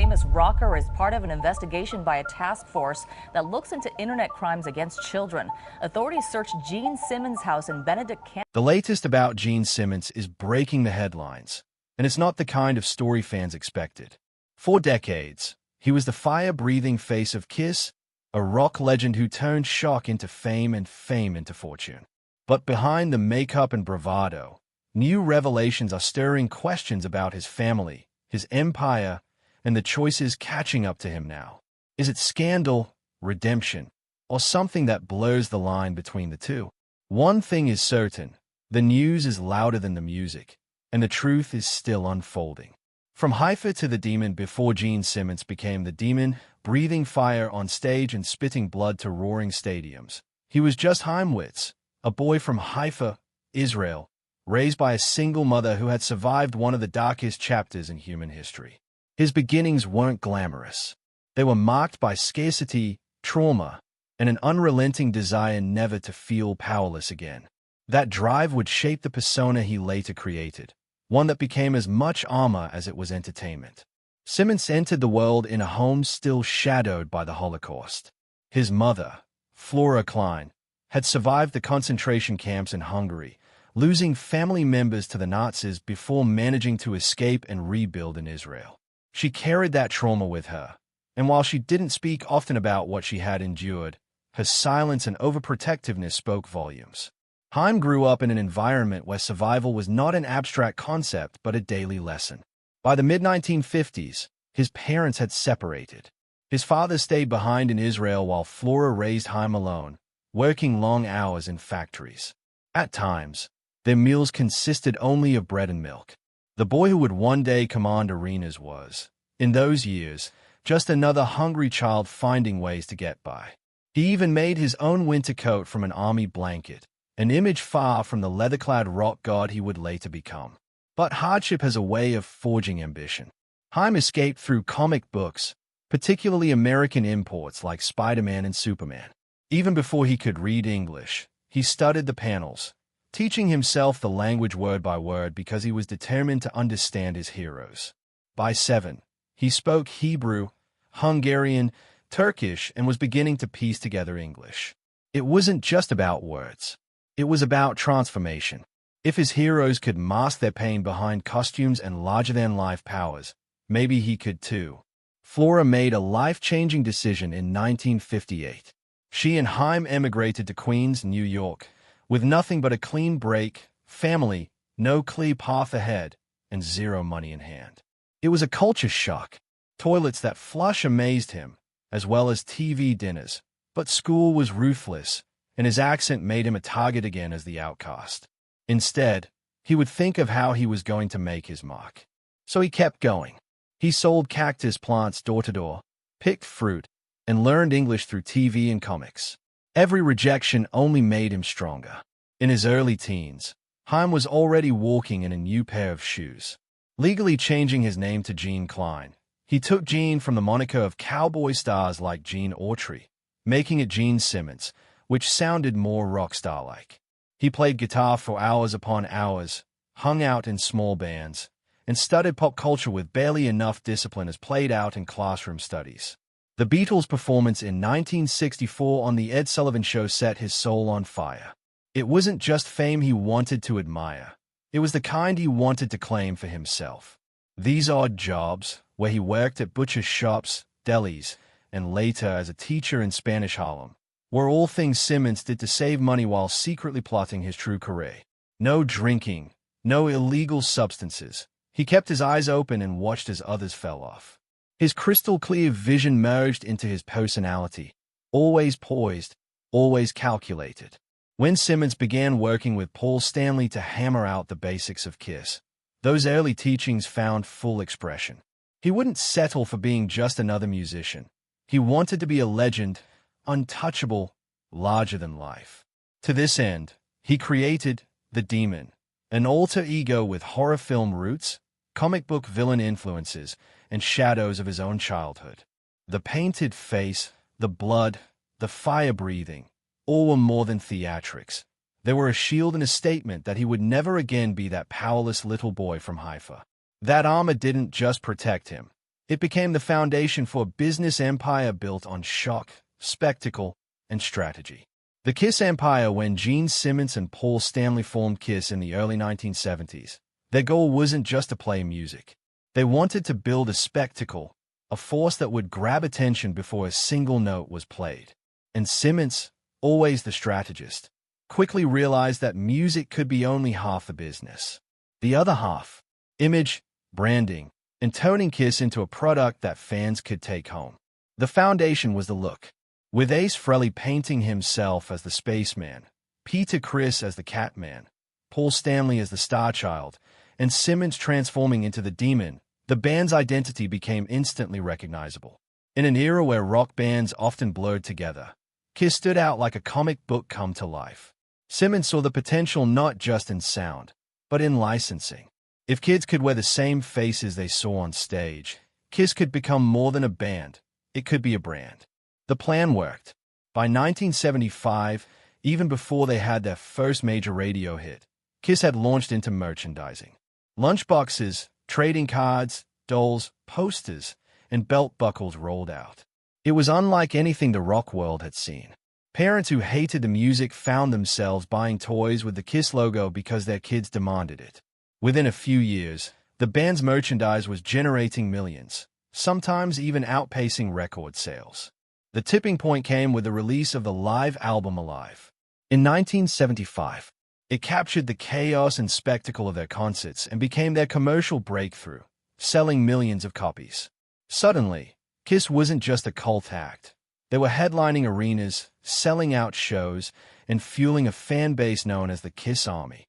famous rocker is part of an investigation by a task force that looks into internet crimes against children. Authorities searched Gene Simmons' house in Benedict County. The latest about Gene Simmons is breaking the headlines, and it's not the kind of story fans expected. For decades, he was the fire-breathing face of Kiss, a rock legend who turned shock into fame and fame into fortune. But behind the makeup and bravado, new revelations are stirring questions about his family, his empire, and the choices catching up to him now. Is it scandal, redemption, or something that blurs the line between the two? One thing is certain, the news is louder than the music, and the truth is still unfolding. From Haifa to the Demon before Gene Simmons became the Demon, breathing fire on stage and spitting blood to roaring stadiums, he was just Chaim Witz, a boy from Haifa, Israel, raised by a single mother who had survived one of the darkest chapters in human history. His beginnings weren't glamorous. They were marked by scarcity, trauma, and an unrelenting desire never to feel powerless again. That drive would shape the persona he later created, one that became as much armor as it was entertainment. Simmons entered the world in a home still shadowed by the Holocaust. His mother, Flora Klein, had survived the concentration camps in Hungary, losing family members to the Nazis before managing to escape and rebuild in Israel. She carried that trauma with her, and while she didn't speak often about what she had endured, her silence and overprotectiveness spoke volumes. Chaim grew up in an environment where survival was not an abstract concept but a daily lesson. By the mid-1950s, his parents had separated. His father stayed behind in Israel while Flora raised Chaim alone, working long hours in factories. At times, their meals consisted only of bread and milk. The boy who would one day command arenas was, in those years, just another hungry child finding ways to get by. He even made his own winter coat from an army blanket, an image far from the leather-clad rock god he would later become. But hardship has a way of forging ambition. Chaim escaped through comic books, particularly American imports like Spider-Man and Superman. Even before he could read English, he studied the panels, teaching himself the language word by word because he was determined to understand his heroes. By 7, he spoke Hebrew, Hungarian, Turkish, and was beginning to piece together English. It wasn't just about words. It was about transformation. If his heroes could mask their pain behind costumes and larger-than-life powers, maybe he could too. Flora made a life-changing decision in 1958. She and Chaim emigrated to Queens, New York, with nothing but a clean break, family, no clear path ahead, and zero money in hand. It was a culture shock. Toilets that flush amazed him, as well as TV dinners. But school was ruthless, and his accent made him a target again as the outcast. Instead, he would think of how he was going to make his mark. So he kept going. He sold cactus plants door to door, picked fruit, and learned English through TV and comics. Every rejection only made him stronger. In his early teens, Chaim was already walking in a new pair of shoes. Legally changing his name to Gene Klein, he took Gene from the moniker of cowboy stars like Gene Autry, making it Gene Simmons, which sounded more rock star-like. He played guitar for hours upon hours, hung out in small bands, and studied pop culture with barely enough discipline as played out in classroom studies. The Beatles' performance in 1964 on The Ed Sullivan Show set his soul on fire. It wasn't just fame he wanted to admire. It was the kind he wanted to claim for himself. These odd jobs, where he worked at butcher shops, delis, and later as a teacher in Spanish Harlem, were all things Simmons did to save money while secretly plotting his true career. No drinking, no illegal substances. He kept his eyes open and watched as others fell off. His crystal-clear vision merged into his personality, always poised, always calculated. When Simmons began working with Paul Stanley to hammer out the basics of Kiss, those early teachings found full expression. He wouldn't settle for being just another musician. He wanted to be a legend, untouchable, larger than life. To this end, he created The Demon, an alter ego with horror film roots, comic book villain influences, and shadows of his own childhood. The painted face, the blood, the fire-breathing, all were more than theatrics. They were a shield and a statement that he would never again be that powerless little boy from Haifa. That armor didn't just protect him. It became the foundation for a business empire built on shock, spectacle, and strategy. The Kiss empire. When Gene Simmons and Paul Stanley formed Kiss in the early 1970s, their goal wasn't just to play music. They wanted to build a spectacle, a force that would grab attention before a single note was played. And Simmons, always the strategist, quickly realized that music could be only half the business. The other half, image, branding, and turning Kiss into a product that fans could take home. The foundation was the look, with Ace Frehley painting himself as the spaceman, Peter Criss as the Catman, Paul Stanley as the Starchild, and Simmons transforming into the Demon. The band's identity became instantly recognizable. In an era where rock bands often blurred together, Kiss stood out like a comic book come to life. Simmons saw the potential not just in sound, but in licensing. If kids could wear the same faces they saw on stage, Kiss could become more than a band. It could be a brand. The plan worked. By 1975, even before they had their first major radio hit, Kiss had launched into merchandising. Lunchboxes, trading cards, dolls, posters, and belt buckles rolled out. It was unlike anything the rock world had seen. Parents who hated the music found themselves buying toys with the Kiss logo because their kids demanded it. Within a few years, the band's merchandise was generating millions, sometimes even outpacing record sales. The tipping point came with the release of the live album Alive. In 1975, it captured the chaos and spectacle of their concerts and became their commercial breakthrough, selling millions of copies. Suddenly, Kiss wasn't just a cult act. They were headlining arenas, selling out shows, and fueling a fan base known as the Kiss Army.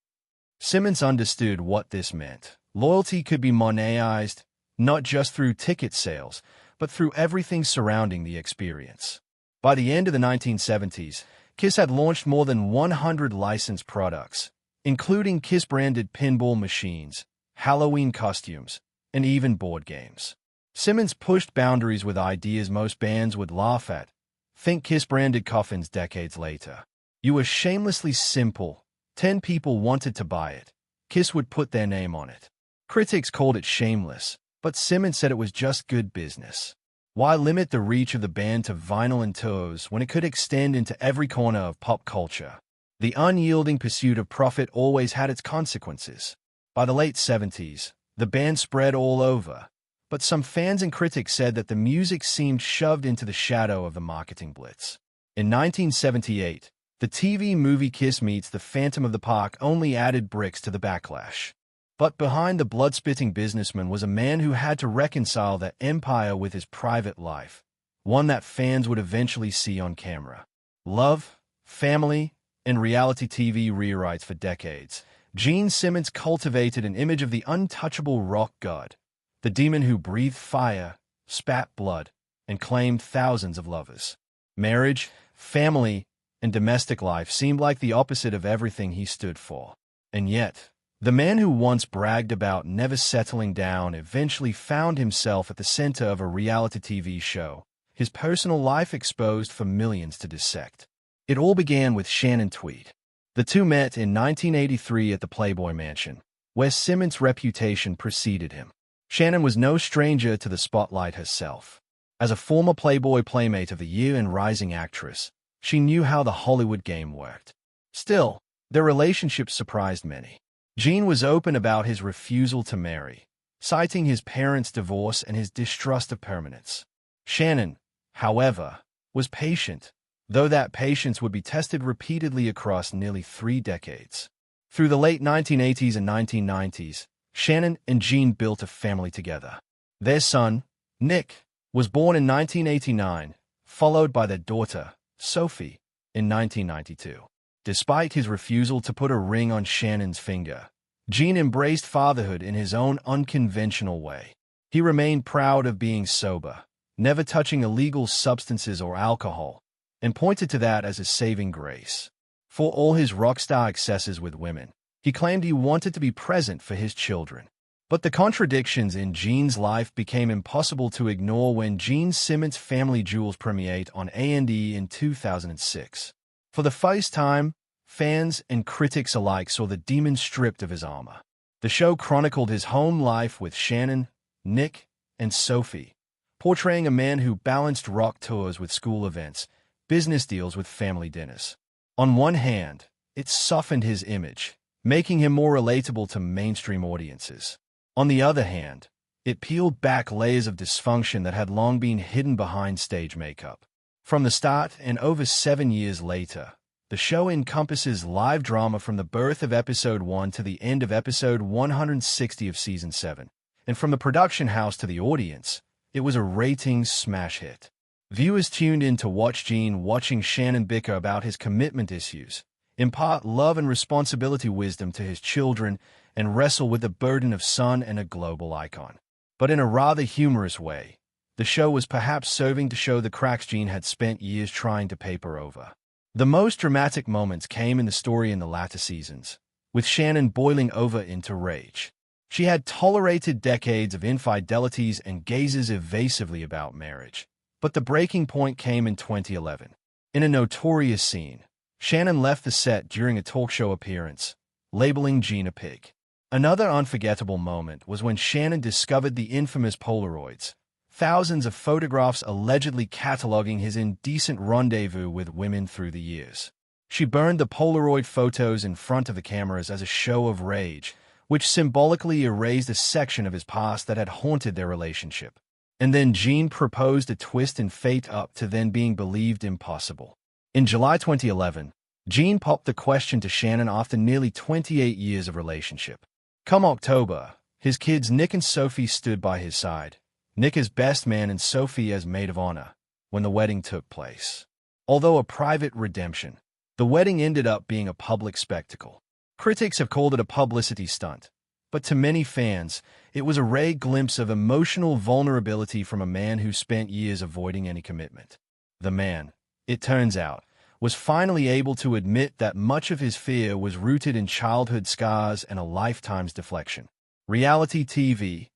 Simmons understood what this meant. Loyalty could be monetized, not just through ticket sales, but through everything surrounding the experience. By the end of the 1970s, Kiss had launched more than 100 licensed products, including Kiss-branded pinball machines, Halloween costumes, and even board games. Simmons pushed boundaries with ideas most bands would laugh at. Think Kiss-branded coffins decades later. You were shamelessly simple. 10 people wanted to buy it. Kiss would put their name on it. Critics called it shameless, but Simmons said it was just good business. Why limit the reach of the band to vinyl and tours when it could extend into every corner of pop culture? The unyielding pursuit of profit always had its consequences. By the late 70s, the band spread all over, but some fans and critics said that the music seemed shoved into the shadow of the marketing blitz. In 1978, the TV movie Kiss Meets the Phantom of the Park only added bricks to the backlash. But behind the blood-spitting businessman was a man who had to reconcile that empire with his private life, one that fans would eventually see on camera. Love, family, and reality TV rewrites for decades. Gene Simmons cultivated an image of the untouchable rock god, the demon who breathed fire, spat blood, and claimed thousands of lovers. Marriage, family, and domestic life seemed like the opposite of everything he stood for. And yet, the man who once bragged about never settling down eventually found himself at the center of a reality TV show, his personal life exposed for millions to dissect. It all began with Shannon Tweed. The two met in 1983 at the Playboy Mansion, where Simmons' reputation preceded him. Shannon was no stranger to the spotlight herself. As a former Playboy Playmate of the Year and rising actress, she knew how the Hollywood game worked. Still, their relationship surprised many. Gene was open about his refusal to marry, citing his parents' divorce and his distrust of permanence. Shannon, however, was patient, though that patience would be tested repeatedly across nearly 3 decades. Through the late 1980s and 1990s, Shannon and Gene built a family together. Their son, Nick, was born in 1989, followed by their daughter, Sophie, in 1992. Despite his refusal to put a ring on Shannon's finger, Gene embraced fatherhood in his own unconventional way. He remained proud of being sober, never touching illegal substances or alcohol, and pointed to that as a saving grace. For all his rockstar excesses with women, he claimed he wanted to be present for his children. But the contradictions in Gene's life became impossible to ignore when Gene Simmons' Family Jewels premiered on A&E in 2006. For the first time, fans and critics alike saw the demon stripped of his armor. The show chronicled his home life with Shannon, Nick, and Sophie, portraying a man who balanced rock tours with school events, business deals with family dinners. On one hand, it softened his image, making him more relatable to mainstream audiences. On the other hand, it peeled back layers of dysfunction that had long been hidden behind stage makeup. From the start and over 7 years later, the show encompasses live drama from the birth of Episode 1 to the end of Episode 160 of Season 7. And from the production house to the audience, it was a ratings smash hit. Viewers tuned in to watch Gene watching Shannon bicker about his commitment issues, impart love and responsibility wisdom to his children, and wrestle with the burden of son and a global icon. But in a rather humorous way, the show was perhaps serving to show the cracks Gene had spent years trying to paper over. The most dramatic moments came in the story in the latter seasons, with Shannon boiling over into rage. She had tolerated decades of infidelities and gazes evasively about marriage. But the breaking point came in 2011. In a notorious scene, Shannon left the set during a talk show appearance, labeling Gene a pig. Another unforgettable moment was when Shannon discovered the infamous Polaroids, thousands of photographs allegedly cataloging his indecent rendezvous with women through the years. She burned the Polaroid photos in front of the cameras as a show of rage, which symbolically erased a section of his past that had haunted their relationship. And then Gene proposed a twist in fate up to then being believed impossible. In July 2011, Gene popped the question to Shannon after nearly 28 years of relationship. Come October, his kids Nick and Sophie stood by his side, Nick as best man and Sophie as maid of honor, when the wedding took place. Although a private redemption, the wedding ended up being a public spectacle. Critics have called it a publicity stunt, but to many fans, it was a rare glimpse of emotional vulnerability from a man who spent years avoiding any commitment. The man, it turns out, was finally able to admit that much of his fear was rooted in childhood scars and a lifetime's deflection. Reality TV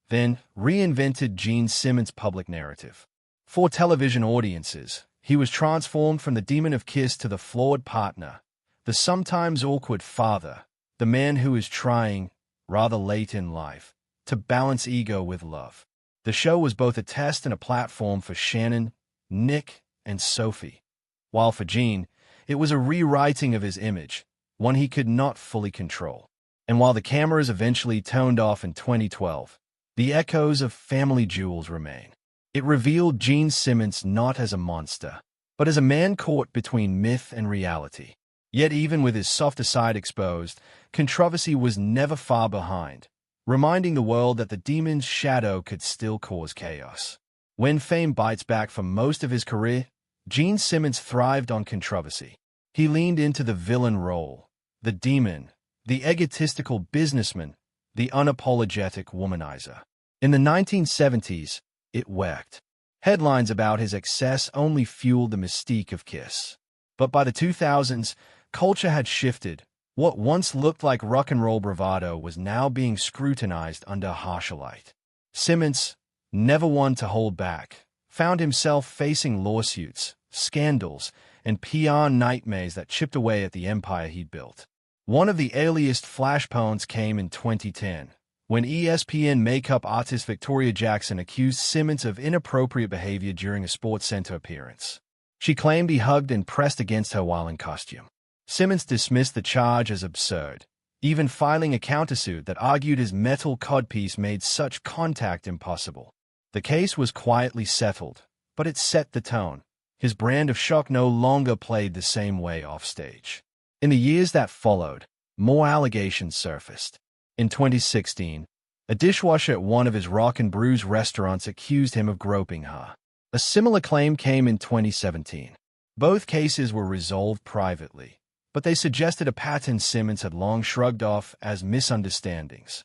then reinvented Gene Simmons' public narrative. For television audiences, he was transformed from the demon of Kiss to the flawed partner, the sometimes awkward father, the man who is trying, rather late in life, to balance ego with love. The show was both a test and a platform for Shannon, Nick, and Sophie. While for Gene, it was a rewriting of his image, one he could not fully control. And while the cameras eventually toned off in 2012, the echoes of Family Jewels remain. It revealed Gene Simmons not as a monster, but as a man caught between myth and reality. Yet even with his softer side exposed, controversy was never far behind, reminding the world that the demon's shadow could still cause chaos. When fame bites back for most of his career, Gene Simmons thrived on controversy. He leaned into the villain role, the demon, the egotistical businessman, the unapologetic womanizer. In the 1970s, it worked. Headlines about his excess only fueled the mystique of Kiss. But by the 2000s, culture had shifted. What once looked like rock and roll bravado was now being scrutinized under a harsher light. Simmons, never one to hold back, found himself facing lawsuits, scandals, and PR nightmares that chipped away at the empire he'd built. One of the earliest flashpoints came in 2010, when ESPN makeup artist Victoria Jackson accused Simmons of inappropriate behavior during a SportsCenter appearance. She claimed he hugged and pressed against her while in costume. Simmons dismissed the charge as absurd, even filing a countersuit that argued his metal codpiece made such contact impossible. The case was quietly settled, but it set the tone. His brand of shock no longer played the same way offstage. In the years that followed, more allegations surfaced. In 2016, a dishwasher at one of his Rock and Brews restaurants accused him of groping her. A similar claim came in 2017. Both cases were resolved privately, but they suggested a pattern Simmons had long shrugged off as misunderstandings.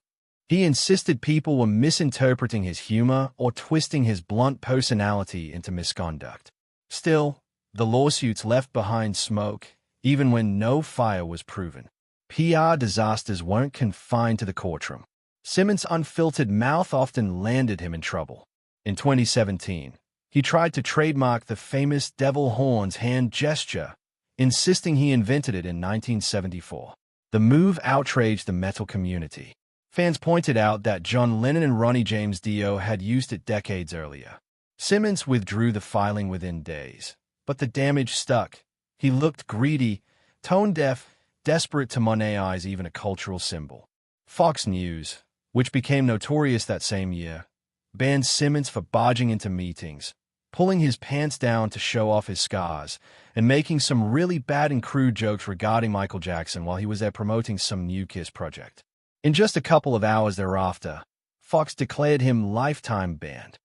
He insisted people were misinterpreting his humor or twisting his blunt personality into misconduct. Still, the lawsuits left behind smoke, even when no fire was proven. PR disasters weren't confined to the courtroom. Simmons' unfiltered mouth often landed him in trouble. In 2017, he tried to trademark the famous devil horns hand gesture, insisting he invented it in 1974. The move outraged the metal community. Fans pointed out that John Lennon and Ronnie James Dio had used it decades earlier. Simmons withdrew the filing within days, but the damage stuck. He looked greedy, tone-deaf, desperate to monetize even a cultural symbol. Fox News, which became notorious that same year, banned Simmons for barging into meetings, pulling his pants down to show off his scars, and making some really bad and crude jokes regarding Michael Jackson while he was there promoting some new Kiss project. In just a couple of hours thereafter, Fox declared him lifetime banned.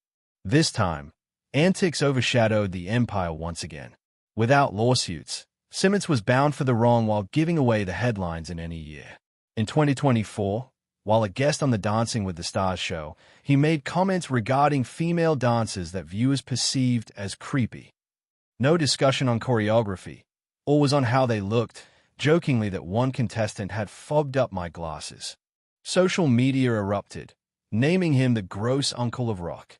This time, antics overshadowed the empire once again. Without lawsuits, Simmons was bound for the wrong while giving away the headlines in any year. In 2024, while a guest on the Dancing with the Stars show, he made comments regarding female dancers that viewers perceived as creepy. No discussion on choreography, or was on how they looked, jokingly that one contestant had fogged up my glasses. Social media erupted, naming him the gross uncle of rock.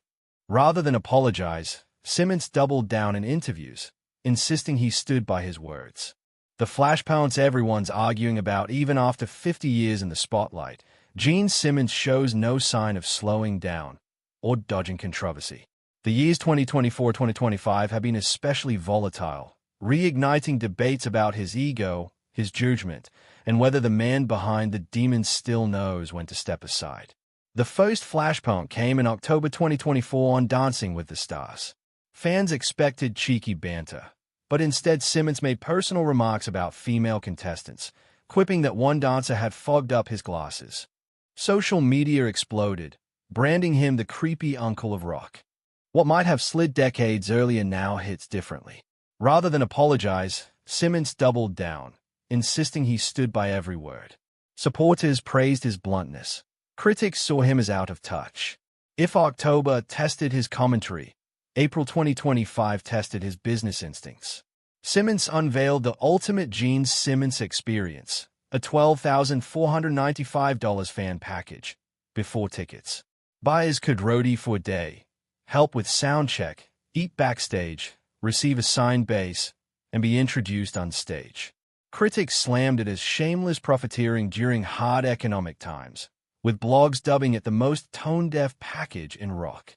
Rather than apologize, Simmons doubled down in interviews, insisting he stood by his words. The flashpoints everyone's arguing about even after 50 years in the spotlight, Gene Simmons shows no sign of slowing down or dodging controversy. The years 2024-2025 have been especially volatile, reigniting debates about his ego, his judgment, and whether the man behind the demon still knows when to step aside. The first flashpoint came in October 2024 on Dancing with the Stars. Fans expected cheeky banter, but instead Simmons made personal remarks about female contestants, quipping that one dancer had fogged up his glasses. Social media exploded, branding him the creepy uncle of rock. What might have slid decades earlier now hits differently. Rather than apologize, Simmons doubled down, insisting he stood by every word. Supporters praised his bluntness. Critics saw him as out of touch. If October tested his commentary, April 2025 tested his business instincts. Simmons unveiled the ultimate Gene Simmons experience, a $12,495 fan package, before tickets. Buyers could roadie for a day, help with sound check, eat backstage, receive a signed bass, and be introduced on stage. Critics slammed it as shameless profiteering during hard economic times, with blogs dubbing it the most tone-deaf package in rock.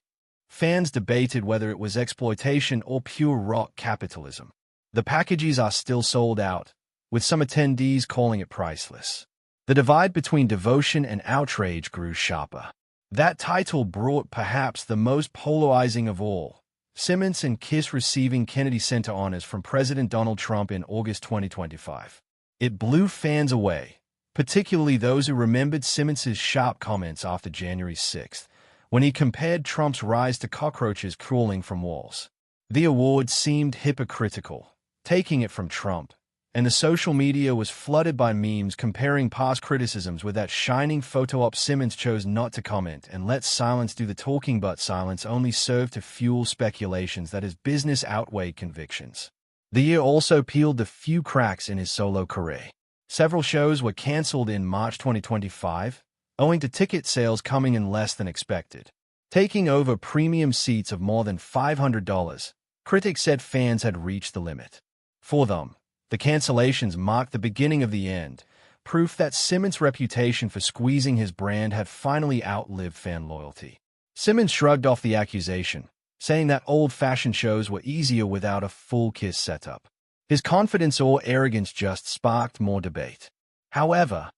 Fans debated whether it was exploitation or pure rock capitalism. The packages are still sold out, with some attendees calling it priceless. The divide between devotion and outrage grew sharper. That title brought perhaps the most polarizing of all, Simmons and Kiss receiving Kennedy Center honors from President Donald Trump in August 2025. It blew fans away, particularly those who remembered Simmons' sharp comments after January 6th, when he compared Trump's rise to cockroaches crawling from walls. The award seemed hypocritical, taking it from Trump, and the social media was flooded by memes comparing past criticisms with that shining photo op. Simmons chose not to comment and let silence do the talking, but silence only served to fuel speculations that his business outweighed convictions. The year also peeled the few cracks in his solo career. Several shows were canceled in March 2025, owing to ticket sales coming in less than expected. Taking over premium seats of more than $500, critics said fans had reached the limit. For them, the cancellations marked the beginning of the end, proof that Simmons' reputation for squeezing his brand had finally outlived fan loyalty. Simmons shrugged off the accusation, saying that old-fashioned shows were easier without a full Kiss setup. His confidence or arrogance just sparked more debate. However,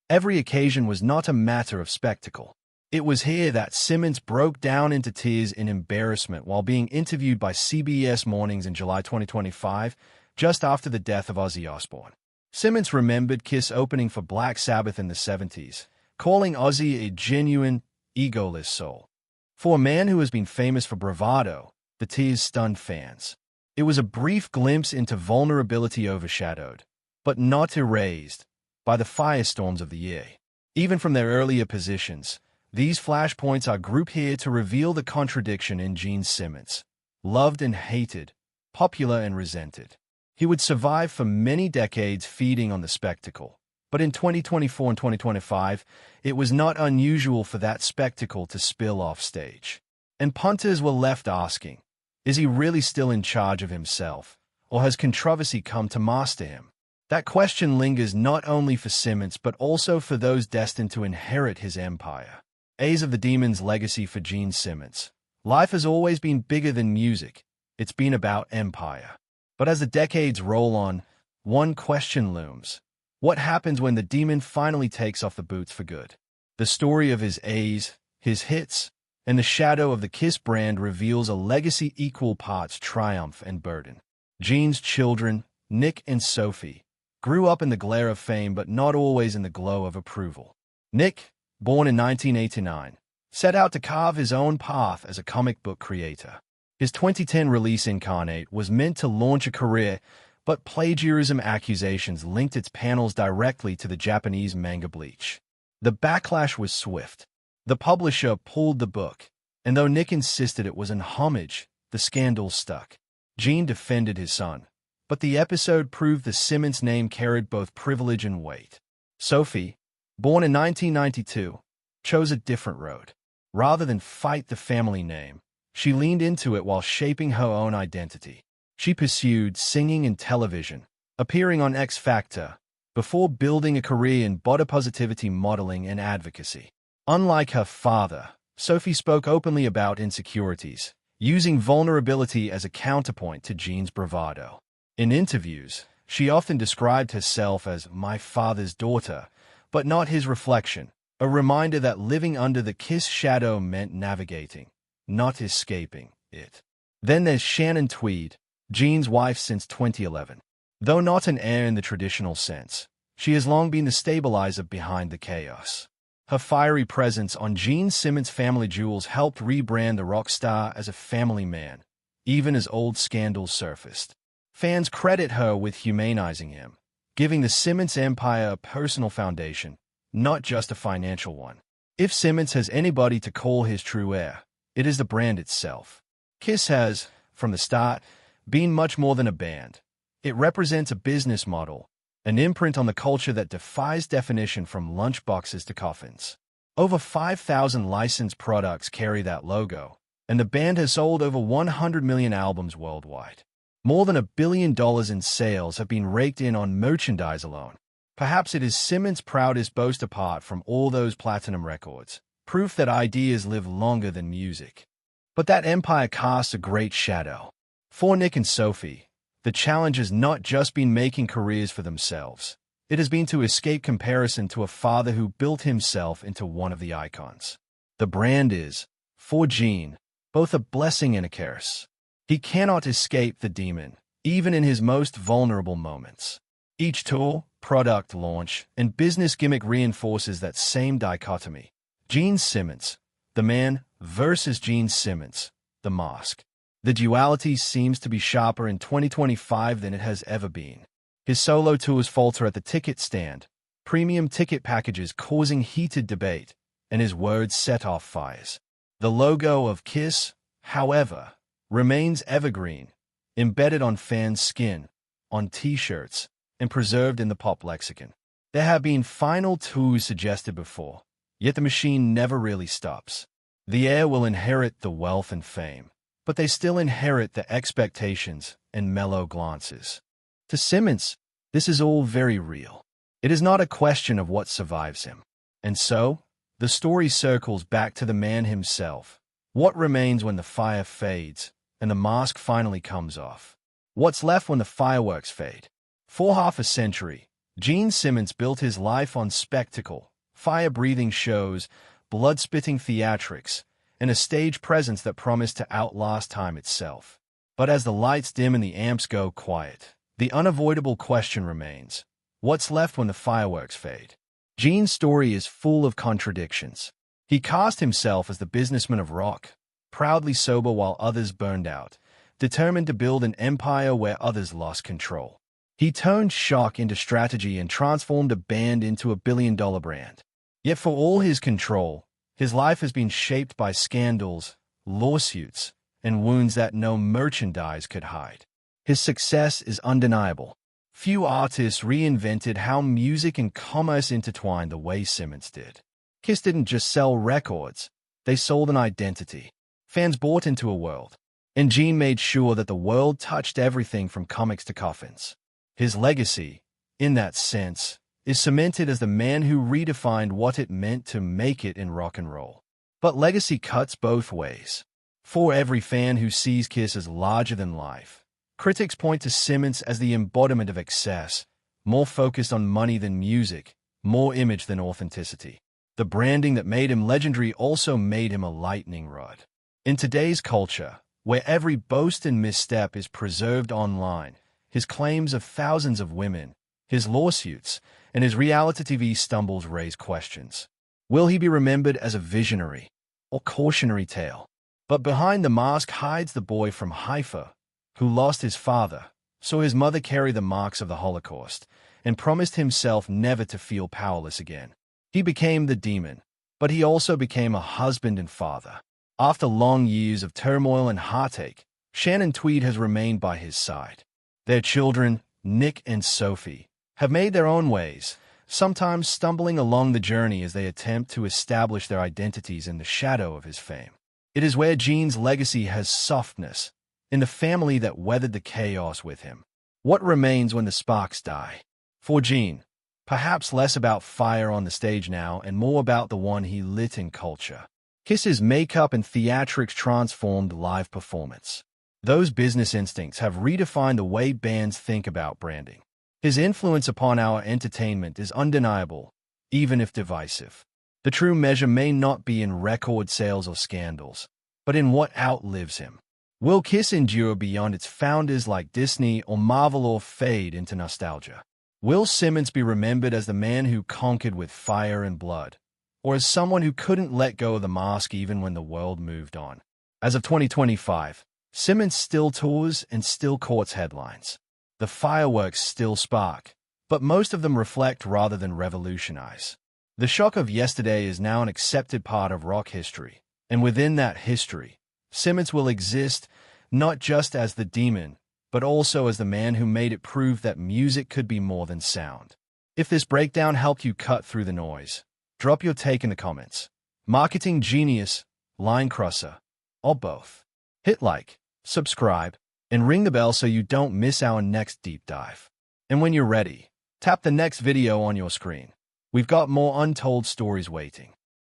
every occasion was not a matter of spectacle. It was here that Simmons broke down into tears in embarrassment while being interviewed by CBS Mornings in July 2025, just after the death of Ozzy Osbourne. Simmons remembered Kiss opening for Black Sabbath in the 70s, calling Ozzy a genuine, egoless soul. For a man who has been famous for bravado, the tears stunned fans. It was a brief glimpse into vulnerability overshadowed, but not erased, by the firestorms of the year. Even from their earlier positions, these flashpoints are grouped here to reveal the contradiction in Gene Simmons. Loved and hated, popular and resented. He would survive for many decades feeding on the spectacle. But in 2024 and 2025, it was not unusual for that spectacle to spill off stage. And punters were left asking, is he really still in charge of himself, or has controversy come to master him? That question lingers not only for Simmons but also for those destined to inherit his empire. A's of the Demon's legacy for Gene Simmons. Life has always been bigger than music. It's been about empire. But as the decades roll on, one question looms. What happens when the Demon finally takes off the boots for good? The story of his A's, his hits, and the shadow of the Kiss brand reveals a legacy equal parts triumph and burden. Gene's children, Nick and Sophie, grew up in the glare of fame but not always in the glow of approval. Nick, born in 1989, set out to carve his own path as a comic book creator. His 2010 release Incarnate was meant to launch a career, but plagiarism accusations linked its panels directly to the Japanese manga Bleach. The backlash was swift. The publisher pulled the book, and though Nick insisted it was an homage, the scandal stuck. Gene defended his son, but the episode proved the Simmons name carried both privilege and weight. Sophie, born in 1992, chose a different road. Rather than fight the family name, she leaned into it while shaping her own identity. She pursued singing and television, appearing on X Factor, before building a career in body positivity modeling and advocacy. Unlike her father, Sophie spoke openly about insecurities, using vulnerability as a counterpoint to Gene's bravado. In interviews, she often described herself as "my father's daughter," but not his reflection, a reminder that living under the Kiss shadow meant navigating, not escaping it. Then there's Shannon Tweed, Gene's wife since 2011. Though not an heir in the traditional sense, she has long been the stabilizer behind the chaos. Her fiery presence on Gene Simmons' Family Jewels helped rebrand the rock star as a family man, even as old scandals surfaced. Fans credit her with humanizing him, giving the Simmons empire a personal foundation, not just a financial one. If Simmons has anybody to call his true heir, it is the brand itself. Kiss has, from the start, been much more than a band. It represents a business model, an imprint on the culture that defies definition from lunchboxes to coffins. Over 5,000 licensed products carry that logo, and the band has sold over 100 million albums worldwide. More than $1 billion in sales have been raked in on merchandise alone. Perhaps it is Simmons' proudest boast apart from all those platinum records, proof that ideas live longer than music. But that empire casts a great shadow. For Nick and Sophie, the challenge has not just been making careers for themselves. It has been to escape comparison to a father who built himself into one of the icons. The brand is, for Gene, both a blessing and a curse. He cannot escape the demon, even in his most vulnerable moments. Each tour, product launch, and business gimmick reinforces that same dichotomy. Gene Simmons, the man, versus Gene Simmons, the mask. The duality seems to be sharper in 2025 than it has ever been. His solo tours falter at the ticket stand, premium ticket packages causing heated debate, and his words set off fires. The logo of Kiss, however, remains evergreen, embedded on fans' skin, on T-shirts, and preserved in the pop lexicon. There have been final tours suggested before, yet the machine never really stops. The heir will inherit the wealth and fame, but they still inherit the expectations and mellow glances. To Simmons, this is all very real. It is not a question of what survives him. And so, the story circles back to the man himself. What remains when the fire fades and the mask finally comes off? What's left when the fireworks fade? For half a century, Gene Simmons built his life on spectacle, fire-breathing shows, blood-spitting theatrics, and a stage presence that promised to outlast time itself. But as the lights dim and the amps go quiet, the unavoidable question remains, what's left when the fireworks fade? Gene's story is full of contradictions. He cast himself as the businessman of rock, proudly sober while others burned out, determined to build an empire where others lost control. He turned shock into strategy and transformed a band into a billion-dollar brand. Yet for all his control, his life has been shaped by scandals, lawsuits, and wounds that no merchandise could hide. His success is undeniable. Few artists reinvented how music and commerce intertwined the way Simmons did. Kiss didn't just sell records, they sold an identity. Fans bought into a world, and Gene made sure that the world touched everything from comics to coffins. His legacy, in that sense, is cemented as the man who redefined what it meant to make it in rock and roll. But legacy cuts both ways. For every fan who sees Kiss as larger than life, critics point to Simmons as the embodiment of excess, more focused on money than music, more image than authenticity. The branding that made him legendary also made him a lightning rod. In today's culture, where every boast and misstep is preserved online, his claims of thousands of women, his lawsuits, and his reality TV stumbles raise questions. Will he be remembered as a visionary or cautionary tale? But behind the mask hides the boy from Haifa, who lost his father, saw his mother carry the marks of the Holocaust, and promised himself never to feel powerless again. He became the demon, but he also became a husband and father. After long years of turmoil and heartache, Shannon Tweed has remained by his side. Their children, Nick and Sophie, have made their own ways, sometimes stumbling along the journey as they attempt to establish their identities in the shadow of his fame. It is where Gene's legacy has softness, in the family that weathered the chaos with him. What remains when the sparks die? For Gene, perhaps less about fire on the stage now and more about the one he lit in culture. Kiss's makeup and theatrics transformed live performance. Those business instincts have redefined the way bands think about branding. His influence upon our entertainment is undeniable, even if divisive. The true measure may not be in record sales or scandals, but in what outlives him. Will Kiss endure beyond its founders like Disney or Marvel or fade into nostalgia? Will Simmons be remembered as the man who conquered with fire and blood, or as someone who couldn't let go of the mask even when the world moved on? As of 2025, Simmons still tours and still courts headlines. The fireworks still spark, but most of them reflect rather than revolutionize. The shock of yesterday is now an accepted part of rock history, and within that history, Simmons will exist not just as the demon, but also as the man who made it prove that music could be more than sound. If this breakdown helped you cut through the noise, drop your take in the comments. Marketing genius, line crosser, or both. Hit like, subscribe, and ring the bell so you don't miss our next deep dive. And when you're ready, tap the next video on your screen. We've got more untold stories waiting.